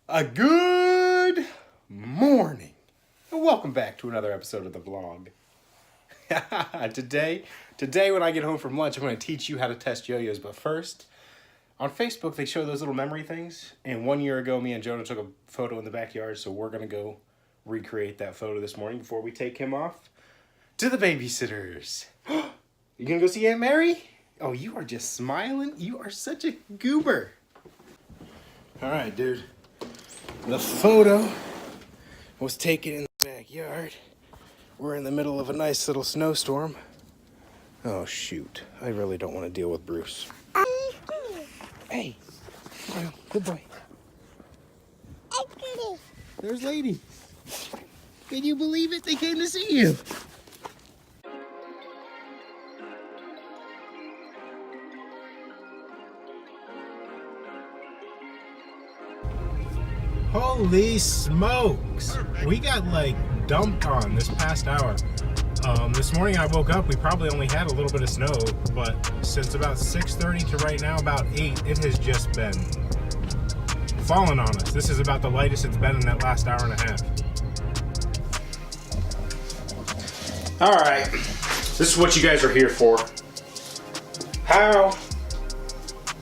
A good morning, and welcome back to another episode of the vlog. Today when I get home from lunch, I'm going to teach you how to test yo-yos. But first, on Facebook, they show those little memory things. And 1 year ago, me and Jonah took a photo in the backyard, so we're going to go recreate that photo this morning before we take him off to the babysitters. You going to go see Aunt Mary? Oh, you are just smiling. You are such a goober. All right, dude. The photo was taken in the backyard. We're in the middle of a nice little snowstorm. Oh, shoot. I really don't want to deal with Bruce. Hey. Oh, good boy. There's Lady. Can you believe it? They came to see you. Holy smokes! We got like dumped on this past hour. This morning I woke up, we probably only had a little bit of snow, but since about 6:30 to right now about 8, it has just been falling on us. This is about the lightest it's been in that last hour and a half. Alright, this is what you guys are here for. How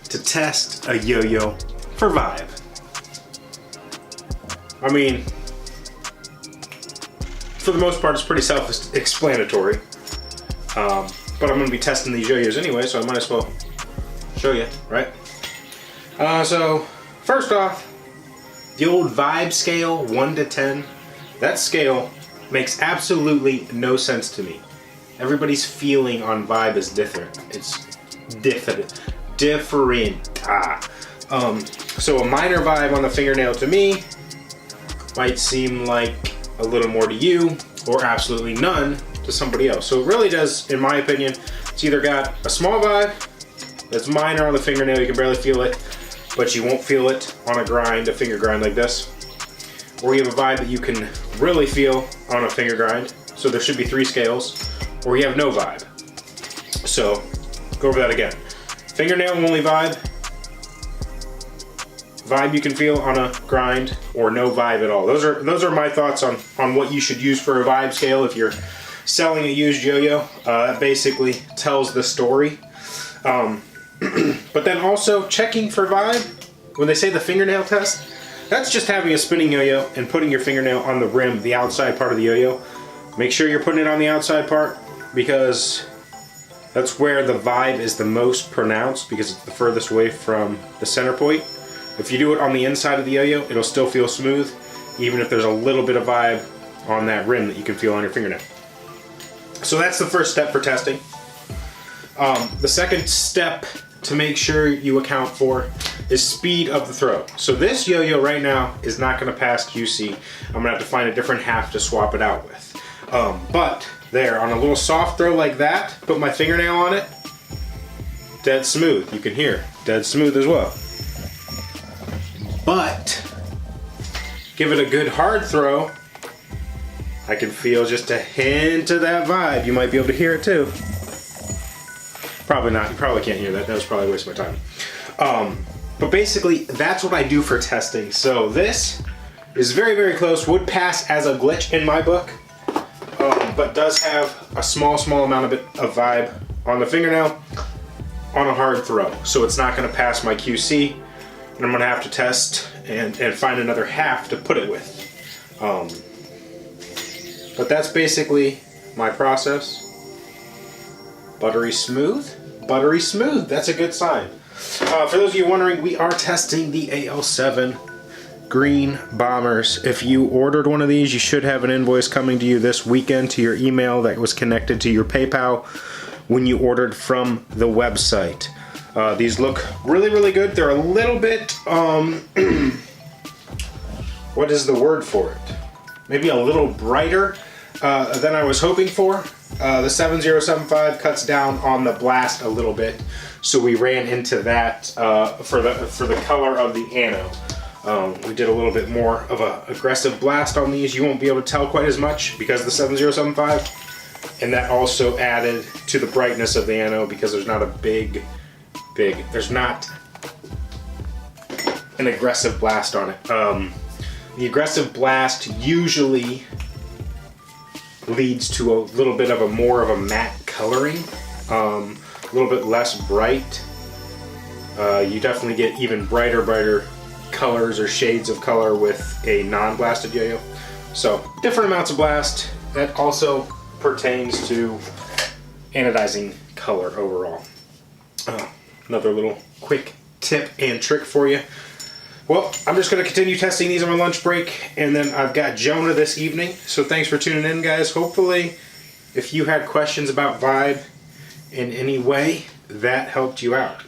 to test a yo-yo for vibe. I mean, for the most part, it's pretty self-explanatory. But I'm going to be testing these yo-yos anyway, so I might as well show you, right? So, first off, the old vibe scale, 1 to 10. That scale makes absolutely no sense to me. Everybody's feeling on vibe is different. It's different. So a minor vibe on the fingernail to me might seem like a little more to you, or absolutely none to somebody else. So it really does, in my opinion, it's either got a small vibe that's minor on the fingernail, you can barely feel it, but you won't feel it on a finger grind like this, or you have a vibe that you can really feel on a finger grind. So there should be 3 scales, or you have no vibe. So go over that again. Fingernail only vibe you can feel on a grind, or no vibe at all. Those are my thoughts on what you should use for a vibe scale if you're selling a used yo-yo. That basically tells the story. But then also checking for vibe, when they say the fingernail test, that's just having a spinning yo-yo and putting your fingernail on the rim, the outside part of the yo-yo. Make sure you're putting it on the outside part, because that's where the vibe is the most pronounced, because it's the furthest away from the center point. If you do it on the inside of the yo-yo, it'll still feel smooth, even if there's a little bit of vibe on that rim that you can feel on your fingernail. So that's the first step for testing. The second step to make sure you account for is speed of the throw. So this yo-yo right now is not going to pass QC. I'm going to have to find a different half to swap it out with. But there, on a little soft throw like that, put my fingernail on it, dead smooth. You can hear, dead smooth as well. But give it a good hard throw, I can feel just a hint of that vibe. You might be able to hear it too. Probably not. You probably can't hear that. That was probably a waste of my time. But basically, that's what I do for testing. So this is very, very close. Would pass as a glitch in my book, but does have a small amount of vibe on the fingernail on a hard throw. So it's not going to pass my QC. And I'm going to have to test and find another half to put it with. But that's basically my process. Buttery smooth. Buttery smooth. That's a good sign. For those of you wondering, we are testing the AL7 Green Bombers. If you ordered one of these, you should have an invoice coming to you this weekend to your email that was connected to your PayPal when you ordered from the website. These look really, really good. They're a little bit, what is the word for it? Maybe a little brighter than I was hoping for. The 7075 cuts down on the blast a little bit, so we ran into that for the color of the anode. We did a little bit more of an aggressive blast on these. You won't be able to tell quite as much because of the 7075, and that also added to the brightness of the anode because there's not a there's not an aggressive blast on it. The aggressive blast usually leads to a little bit of more of a matte coloring, a little bit less bright. You definitely get even brighter colors or shades of color with a non-blasted yo-yo. So different amounts of blast. That also pertains to anodizing color overall. Another little quick tip and trick for you. Well, I'm just going to continue testing these on my lunch break, and then I've got Jonah this evening. So thanks for tuning in, guys. Hopefully, if you had questions about Vibe in any way, that helped you out.